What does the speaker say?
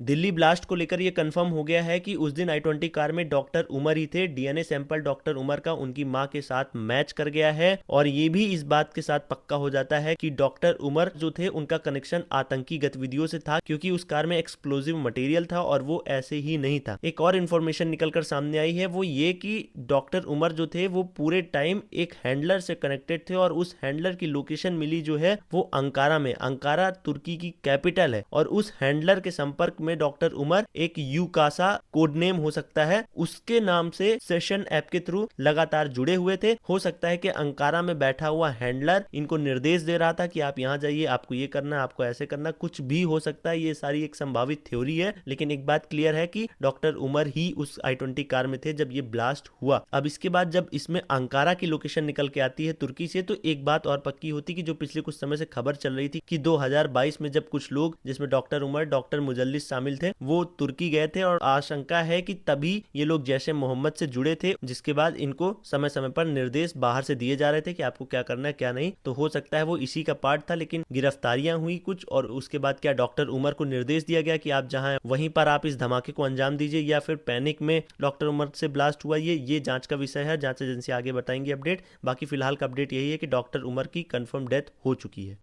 Delhi blast को लेकर ये कंफर्म हो गया है कि उस दिन i20 कार में डॉक्टर उमर ही थे। डीएनए सैंपल डॉक्टर उमर का उनकी मां के साथ मैच कर गया है और ये भी इस बात के साथ पक्का हो जाता है कि डॉक्टर उमर जो थे उनका कनेक्शन आतंकी गतिविधियों से था, क्योंकि उस कार में एक्सप्लोजिव मटेरियल था और वो ऐसे ही नहीं था। एक और इन्फॉर्मेशन निकलकर सामने आई है, वो ये कि डॉक्टर उमर जो थे वो पूरे टाइम एक हैंडलर से कनेक्टेड थे और उस हैंडलर की लोकेशन मिली जो है वो अंकारा में। अंकारा तुर्की की कैपिटल है और उस हैंडलर के संपर्क में डॉक्टर उमर एक यूकासा कोड नेम हो सकता है, उसके नाम से सेशन ऐप के थ्रू लगातार जुड़े हुए थे। हो सकता है कि अंकारा में बैठा हुआ हैंडलर इनको निर्देश दे रहा था कि आप यहाँ जाइए, आपको ये करना है, आपको ऐसे करना, कुछ भी हो सकता है। ये सारी एक संभावित थ्योरी है, लेकिन एक बात क्लियर है कि डॉक्टर उमर ही उस i20 कार में थे जब ये ब्लास्ट हुआ। अब इसके बाद जब इसमें अंकारा की लोकेशन निकल के आती है तुर्की से, तो एक बात और पक्की होती कि जो पिछले कुछ समय से खबर चल रही थी कि 2022 में जब कुछ लोग, जिसमें डॉक्टर उमर, डॉक्टर मुजल्लिस शामिल थे, वो तुर्की गए थे और आशंका है कि तभी ये लोग जैशे मोहम्मद से जुड़े थे, जिसके बाद इनको समय समय पर निर्देश बाहर से दिए जा रहे थे कि आपको क्या करना है क्या नहीं। तो हो सकता है वो इसी का पार्ट था, लेकिन गिरफ्तारियां हुई कुछ और उसके बाद क्या डॉक्टर उमर को निर्देश दिया गया कि आप जहां वहीं पर आप इस धमाके को अंजाम दीजिए, या फिर पैनिक में डॉक्टर उमर से ब्लास्ट हुआ, ये जांच का विषय है। जांच एजेंसी आगे बताएंगी अपडेट। बाकी फिलहाल का अपडेट यही है कि डॉक्टर उमर की कंफर्म डेथ हो चुकी है।